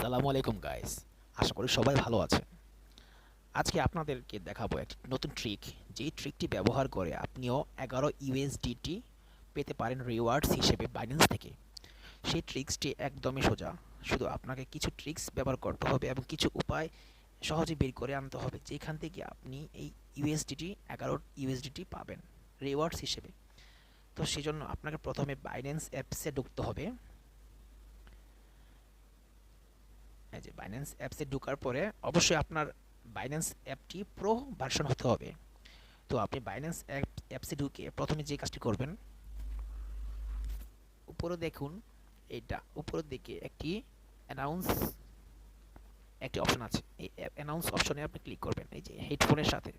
আসসালামু আলাইকুম গাইস, আশা করি সবাই ভালো আছেন। আজকে আপনাদেরকে দেখাবো একটি নতুন ট্রিক, যেই ট্রিকটি ব্যবহার করে আপনিও 11 ইউএসডিটি পেতে পারেন রিওয়ার্ডস হিসেবে বাইন্যান্স থেকে। সেই ট্রিক্সটি একদমই সোজা, শুধু আপনাকে কিছু ট্রিক্স ব্যবহার করতে হবে এবং কিছু উপায় সহজে বের করে আনতে হবে যেখান থেকে আপনি এই 11 ইউএসডিটি পাবেন রিওয়ার্ডস হিসেবে। তো সেজন্য আপনাকে প্রথমে বাইন্যান্স অ্যাপসে ঢুকতে হবে। এই যে বাইন্যান্স অ্যাপসে ঢোকার পরে অবশ্যই আপনার বাইন্যান্স অ্যাপটি প্রো ভার্সন হতে হবে। তো আপনি বাইন্যান্স অ্যাপসে ঢুকে প্রথমে যে কাজটি করবেন, উপরে দেখুন, এইটা উপরের দিকে অ্যানাউন্স একটি অপশন আছে। এই অ্যানাউন্স অপশনে আপনি ক্লিক করবেন। এই যে হেডফোনের সাথে,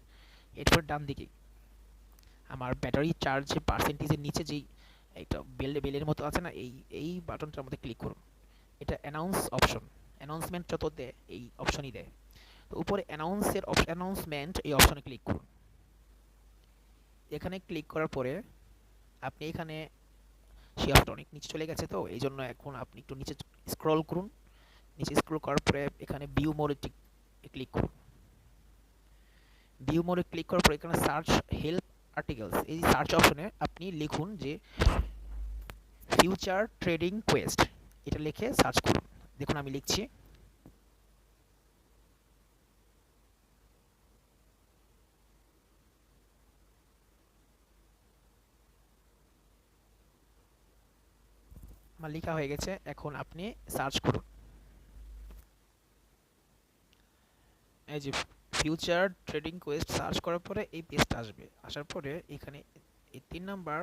হেডফোনের ডান দিকে আমার ব্যাটারি চার্জের পার্সেন্টেজের নিচে যেই একটা বেলের মতো আছে না, এই বাটনটার মধ্যে ক্লিক করুন। এটা অ্যানাউন্স অপশন, অ্যানাউন্সমেন্ট যত দেয় এই অপশনই দেয়। তো উপরে অ্যানাউন্সমেন্ট এই অপশনে ক্লিক করুন। এখানে ক্লিক করার পরে আপনি এখানে শেয়ারটা অনেক নিচে চলে গেছে, তো এই জন্য এখন আপনি একটু নিচে স্ক্রল করুন। নিচে স্ক্রল করার পরে এখানে ভিউ মোডে ক্লিক করুন। ভিউ মোডে ক্লিক করার পরে এখানে সার্চ হেল্প আর্টিকেলস, এই সার্চ অপশনে আপনি লিখুন যে ফিউচার ট্রেডিং কোয়েস্ট, এটা লিখে সার্চ করুন। দেখুন আমি লিখছি। আমার লেখা হয়ে গেছে, এখন আপনি সার্চ করুন। এই যে ফিউচার ট্রেডিং কোয়েস্ট সার্চ করার পরে এই পেজটা আসবে। আসার পরে এখানে এই 3 নাম্বার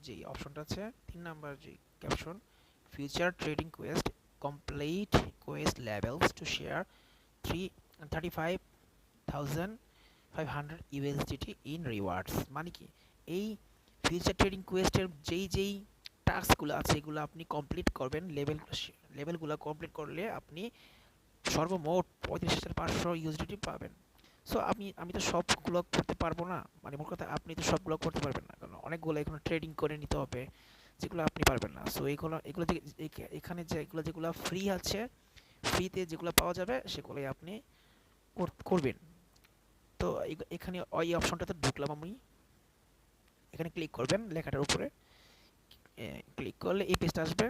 যে অপশনটা আছে, 3 নাম্বার যে caption, future trading Quest complete Quest levels to share 35,500 USDT in rewards. মানে কি, এই ফিউচার ট্রেডিং কোয়েস্টের যেই টাস্কগুলো আছে এগুলো আপনি কমপ্লিট করবেন। লেভেলগুলো কমপ্লিট করলে আপনি সর্বমোট 35,500 ইউএসডিটি পাবেন। সো আমি তো সবগুলো করতে পারবো না, মানে মোট কথা আপনি তো সবগুলো করতে পারবেন না, কারণ অনেকগুলো এখানে ট্রেডিং করে নিতে হবে যেগুলো আপনি পারবেন না। সো এগুলো এখানে যেগুলো ফ্রি আছে, ফ্রিতে যেগুলো পাওয়া যাবে সেগুলোই আপনি করবেন। তো এখানে ওই অপশনটাতে ঢুকলাম আমি। এখানে ক্লিক করবেন লেখাটার উপরে, ক্লিক করলে এই পেজটা আসবে।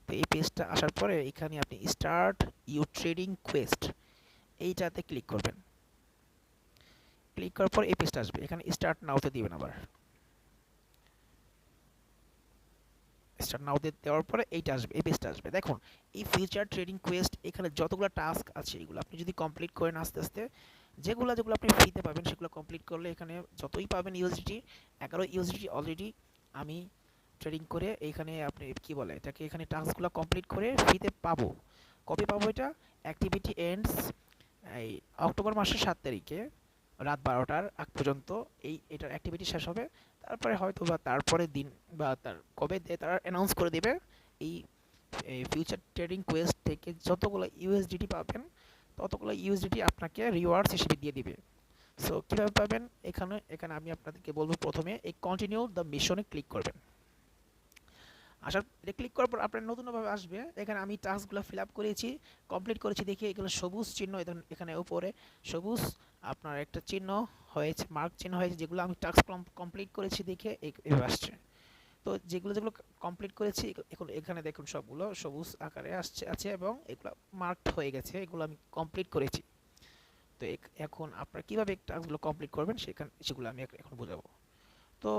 তো এই পেজটা আসার পরে এখানে আপনি স্টার্ট ইউর ট্রেডিং কোয়েস্ট এইটাতে ক্লিক করবেন। ক্লিক করার পর এই পেজটা আসবে, এখানে স্টার্ট নাওতে দিবেন। আবার স্টার্ট নাওতে দেওয়ার পরে এইটা আসবে, এই পেজটা আসবে। দেখুন এই ফিউচার ট্রেডিং কোয়েস্ট এখানে যতগুলো টাস্ক আছে এগুলো আপনি যদি কমপ্লিট করেন আস্তে আস্তে, যেগুলো আপনি ফ্রিতে পাবেন সেগুলো কমপ্লিট করলে এখানে যতই পাবেন ইউএসডিটি, 11 ইউএসডিটি অলরেডি আমি ট্রেডিং করে এইখানে আপনি কি বলে এটাকে, এখানে টাস্কগুলো কমপ্লিট করে ফ্রিতে পাবো। কবে পাবো এটা? অ্যাক্টিভিটি এন্ডস এই অক্টোবর মাসের 7 তারিখে রাত 12টার আগ পর্যন্ত এটার অ্যাক্টিভিটি শেষ হবে। তারপরে হয়তো বা তারপরের দিন বা তার কবে তারা অ্যানাউন্স করে দেবে এই ফিউচার ট্রেডিং কোয়েস্ট থেকে যতগুলো ইউএসডিটি পাবেন ততগুলো ইউএসডিটি আপনাকে রিওয়ার্ডস হিসেবে দিয়ে দিবে। সো কীভাবে পাবেন, এখানে আমি আপনাদেরকে বলবো, প্রথমে এই কন্টিনিউ দ্য মিশনে ক্লিক করবেন। আসার ক্লিক করার পর আপনার নতুনভাবে আসবে। এখানে আমি টাস্কগুলো ফিল আপ করেছি, কমপ্লিট করেছি দেখে এগুলো সবুজ চিহ্ন, এখানে উপরে সবুজ আপনার একটা চিহ্ন হয়েছে, মার্ক চিহ্ন হয়েছে, যেগুলো আমি টাস্ক কমপ্লিট করেছি দেখে এভাবে আসছে। তো যেগুলো কমপ্লিট করেছি এখন এখানে দেখুন সবগুলো সবুজ আকারে আছে এবং এগুলো মার্কড হয়ে গেছে, এগুলো আমি কমপ্লিট করেছি। তো এখন আপনারা কীভাবে টাস্কগুলো কমপ্লিট করবেন সেগুলো আমি এখন বোঝাবো। তো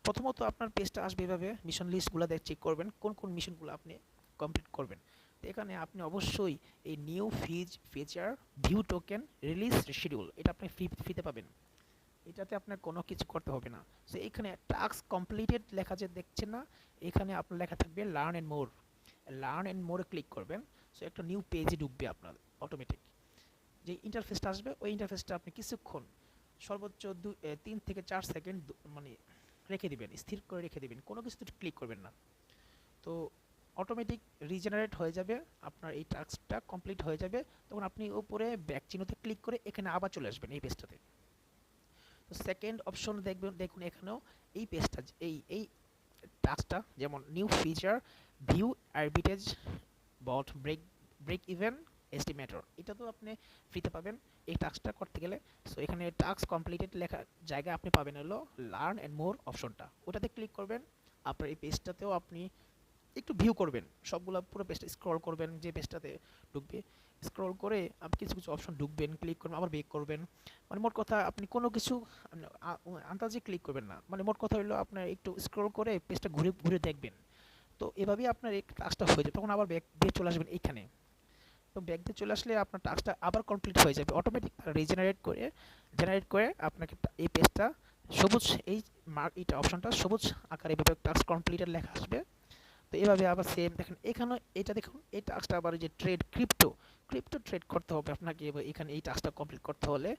প্রথমত আপনার পেজটা আসবে এভাবে, মিশন লিস্টগুলো চেক করবেন কোন কোন মিশনগুলো আপনি কমপ্লিট করবেন। তো এখানে আপনি অবশ্যই এই new feature view token release schedule, এটা আপনি ফ্রিতে পাবেন, এটাতে আপনার কোনো কিছু করতে হবে না। সো এখানে টাস্ক কমপ্লিটেড লেখা যে দেখছেন না, এখানে আপনার লেখা থাকবে লার্ন অ্যান্ড মোরে ক্লিক করবেন। সো একটা নিউ পেজে ঢুকবে আপনার অটোমেটিক। যে ইন্টারফেসটা আসবে ওই ইন্টারফেসটা আপনি কিছুক্ষণ সর্বোচ্চ 3 থেকে 4 সেকেন্ড মানে রেখে দিবেন, স্থির করে রেখে দিবেন, কোনো কিছুতে ক্লিক করবেন না। তো অটোমেটিক রিজেনারেট হয়ে যাবে, আপনার এই টাস্কটা কমপ্লিট হয়ে যাবে। তখন আপনি উপরে ব্যাক চিহ্নতে ক্লিক করে এখানে আবার চলে আসবেন এই পেজটাতে। তো সেকেন্ড অপশন দেখুন এখানেও এই পেজটা, এই টাস্কটা যেমন new feature view arbitrage break even estimator, এটা তো আপনি ফ্রিতে পাবেন এই টাস্কটা করতে গেলে। সো এখানে টাস্ক কমপ্লিটেড লেখা জায়গায় আপনি পাবেন হলো লার্ন অ্যান্ড মোর অপশনটা, ওটাতে ক্লিক করবেন। আপনার এই পেজটাতেও আপনি একটু ভিউ করবেন, সবগুলো পুরো পেজটা স্ক্রল করবেন, যে পেজটাতে ঢুকবে স্ক্রল করে আপনি কিছু কিছু অপশন ঢুকবেন, ক্লিক করবেন, আবার বেক করবেন। মানে মোট কথা আপনি কোনো কিছু আন্দাজে ক্লিক করবেন না, মানে মোট কথা হলো আপনার একটু স্ক্রল করে পেজটা ঘুরে ঘুরে দেখবেন। তো এভাবেই আপনার এই টাস্কটা হয়ে যাবে, তখন আবার ব্যাক দিয়ে চলে আসবেন এইখানে। তো ব্যাক দিয়ে চলে আসলে আপনার টাস্কটা আবার কমপ্লিট হয়ে যাবে, অটোমেটিক জেনারেট করে আপনাকে এই পেজটা সবুজ এই এটা অপশনটা সবুজ আকারে এভাবে টাস্ক কমপ্লিটেড লেখা আসবে। তো এভাবে আবার সেম দেখেন এখানে এটা দেখুন, এই টাস্কটা আবার যে ট্রেড ক্রিপ্টো ট্রেড করতে হবে আপনাকে এখানে এই টাস্কটা কমপ্লিট করতে হলে,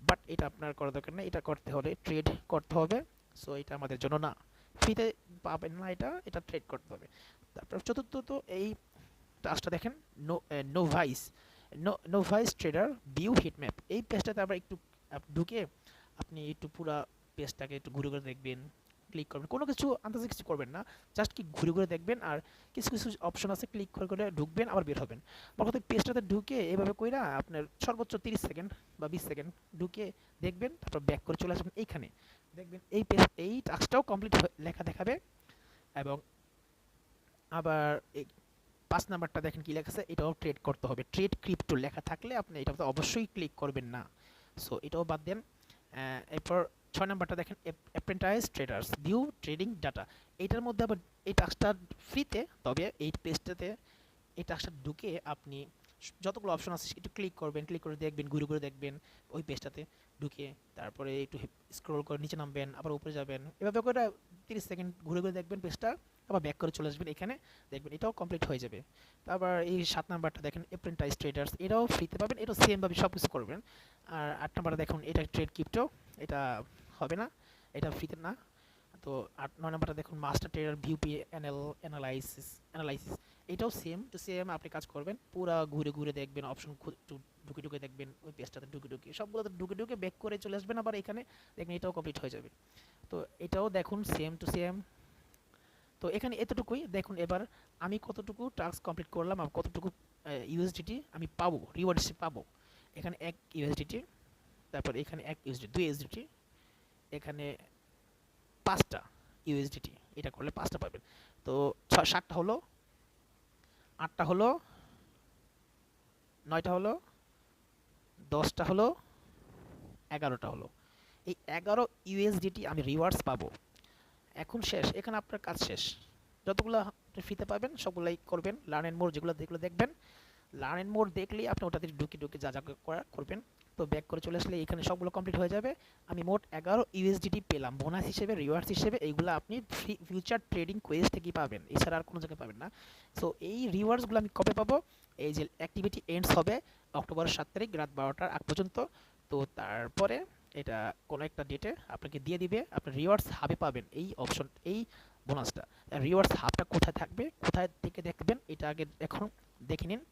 বাট এটা আপনার করা দরকার নেই, এটা করতে হলে ট্রেড করতে হবে। সো এটা আমাদের জন্য না, ফ্রিতে পাবেন না, এটা ট্রেড করতে হবে। তারপর চতুর্থত এই টাস্কটা দেখেন, নোভাইস নোভাইস ট্রেডার ভিউ হিটম্যাপ, এই পেজটাতে আবার একটু ঢুকে আপনি একটু পুরা পেজটাকে একটু ঘুরে ঘুরে দেখবেন, ক্লিক করবেন, কোনো কিছু আন্দাজে কিছু করবেন না, জাস্ট কি ঘুরে ঘুরে দেখবেন। আর কিছু কিছু অপশন আছে ক্লিক করে করে ঢুকবেন আবার বের হবেন। বলতে পেজটাতে ঢুকে এভাবে কইরা আপনার সর্বোচ্চ 30 সেকেন্ড বা 20 সেকেন্ড ঢুকে দেখবেন, তারপর ব্যাক করে চলে আসবেন এইখানে, দেখবেন এই পেজ এই টাস্কটাও কমপ্লিট লেখা দেখাবে। এবং আবার 5 নাম্বারটা দেখেন কি লেখা আছে, এটাও ট্রেড করতে হবে, ট্রেড ক্রিপ্টো লেখা থাকলে আপনি এটাতে অবশ্যই ক্লিক করবেন না। সো এটাও বাদ দেন। এরপর 6 নাম্বারটা দেখেন, apprentice traders view trading data, এটার মধ্যে আবার এই টাস্কটা ফ্রিতে, তবে এই পেজটাতে এই টাস্কটা ঢুকে আপনি যতগুলো অপশন আছে একটু ক্লিক করবেন, ক্লিক করে দেখবেন, ঘুরে ঘুরে দেখবেন ওই পেজটাতে ঢুকে, তারপরে একটু স্ক্রল করে নিচে নামবেন, আবার উপরে যাবেন, এভাবে করে 30 সেকেন্ড ঘুরে ঘুরে দেখবেন পেজটা, আবার ব্যাক করে চলে আসবেন এখানে, দেখবেন এটাও কমপ্লিট হয়ে যাবে। তারপর এই 7 নাম্বারটা দেখেন, অ্যাপ্রেন্টাইজ ট্রেডার্স, এটাও ফ্রিতে পাবেন, এটাও সেমভাবে সব কিছু করবেন। আর 8 নাম্বারটা দেখুন, এটা ট্রেড ক্রিপ্টো, এটা হবে না, এটা ফ্রিতে না। তো 9 নাম্বারটা দেখুন, মাস্টার ট্রেডার ভিউপি অ্যানালাইসিস, এটাও সেম টু সেম আপনি কাজ করবেন, পুরা ঘুরে ঘুরে দেখবেন, অপশন ঢুকে ঢুকে দেখবেন, ওই পেজটাতে ঢুকে ঢুকে সবগুলোতে ঢুকে ঢুকে ব্যাক করে চলে আসবেন, আবার এখানে দেখবেন এটাও কমপ্লিট হয়ে যাবে। তো এটাও দেখুন সেম টু সেম। তো এখানে এতটুকুই দেখুন, এবার আমি কতটুকু টাস্ক কমপ্লিট করলাম আর কতটুকু ইউএসডিটি আমি পাবো, রিওয়ার্ড হিসেবে পাবো। এখানে 1 ইউএসডিটি, তারপর এখানে 1 ইউএসডিটি, 2 ইউএসডিটি, এখানে 5টা ইউএসডিটি, এটা করলে 5টা পাবেন। তো 7টা হলো, 8টা হলো, 9টা হলো, 10টা হলো, 11টা হলো, এই 11 ইউএসডিটি আমি রিওয়ার্ডস পাবো। এখন শেষ, এখানে আপনার কাজ শেষ, যতগুলো আপনি ফ্রিতে পাবেন সবগুলাই করবেন, লার্ন এন্ড মোর যেগুলো দেখবেন, লার্ন এন্ড মোর দেখলেই আপনি ওটাতে ঢুকে ঢুকে যা যা করা করবেন। তো ব্যাক করে চলে আসলে এখানে সবগুলো কমপ্লিট হয়ে যাবে। আমি মোট 11 ইউএসডিটি পেলাম বোনাস হিসেবে, রিওয়ার্ডস হিসেবে, এইগুলো আপনি ফিউচার ট্রেডিং কোয়েস্ট থেকেই পাবেন, এছাড়া আর কোনো জায়গায় পাবেন না। সো এই রিওয়ার্ডসগুলো আমি কবে পাবো, এই যে অ্যাক্টিভিটি এন্ডস হবে অক্টোবরের 7 তারিখ রাত 12টার আগ পর্যন্ত। তো তারপরে এটা কোনো একটা ডেটে আপনাকে দিয়ে দিবে, আপনি রিওয়ার্ডস হাবে পাবেন এই অপশন, এই বোনাসটা। রিওয়ার্ডস হাবটা কোথায় থাকবে, কোথায় থেকে দেখবেন, এটা আগে এখন দেখে নিন।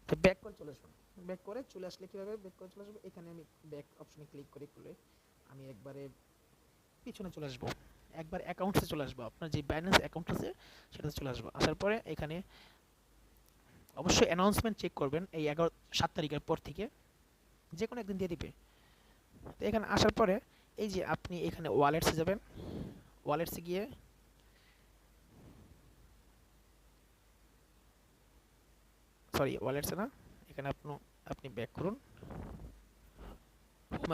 তো ব্যাক করে চলে আসবেন, ব্যাক করে চলে আসলে কীভাবে ব্যাক করে চলে আসবে, এখানে আমি ব্যাক অপশনে ক্লিক করে খুলে আমি একবারে পিছনে চলে আসবো, একবার অ্যাকাউন্টসে চলে আসবো, আপনার যে বাইন্যান্স অ্যাকাউন্ট আছে সেটাতে চলে আসবো। আসার পরে এখানে অবশ্যই অ্যানাউন্সমেন্ট চেক করবেন, এই 7 তারিখের পর থেকে যে কোনো একদিন দিয়ে দিবে। তো এখানে আসার পরে এই যে আপনি এখানে ওয়ালেটসে যাবেন, ওয়ালেটসে গিয়ে ওয়ালেটসে না, এখানে আপনি ব্যাক করুন,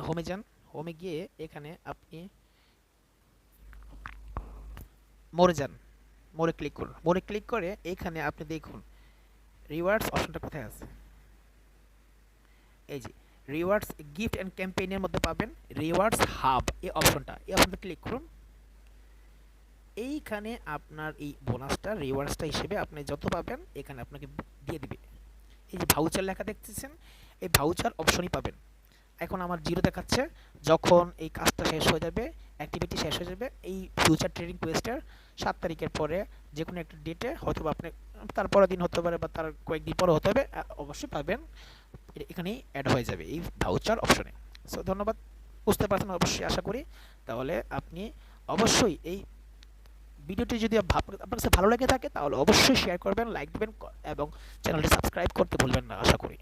হোমে যান, হোমে গিয়ে এখানে আপনি মোরে যান, মোরে ক্লিক করুন, মোরে ক্লিক করে এখানে আপনি দেখুন রিওয়ার্ডস অপশনটা কোথায় আছে, এই যে রিওয়ার্ডস গিফট অ্যান্ড ক্যাম্পেইনের মধ্যে পাবেন রিওয়ার্ডস হাব, এই অপশনটা, এই অপশনটা ক্লিক করুন। এইখানে আপনার এই বোনাসটা রিওয়ার্ডসটা হিসেবে আপনি যত পাবেন এখানে আপনাকে দিয়ে দিবে। এই যে ভাউচার লেখা দেখতেছেন, এই ভাউচার অপশনই পাবেন। এখন আমার জিরো দেখাচ্ছে, যখন এই কাজটা শেষ হয়ে যাবে, অ্যাক্টিভিটি শেষ হয়ে যাবে এই ফিউচার ট্রেডিং কোয়েস্টের 7 তারিখের পরে যে কোনো একটা ডেটে, হয়তো আপনি তারপরের দিন হতে পারে বা তার কয়েকদিন পরে হতে হবে, অবশ্যই পাবেন, এখানেই অ্যাড হয়ে যাবে এই ভাউচার অপশনে। সো ধন্যবাদ, বুঝতে পারছেন অবশ্যই আশা করি। তাহলে আপনি অবশ্যই এই ভিডিওটি যদি আপনার কাছে ভালো লেগে থাকে তাহলে অবশ্যই শেয়ার করবেন, লাইক দিবেন এবং চ্যানেলটি সাবস্ক্রাইব করতে ভুলবেন না, আশা করি।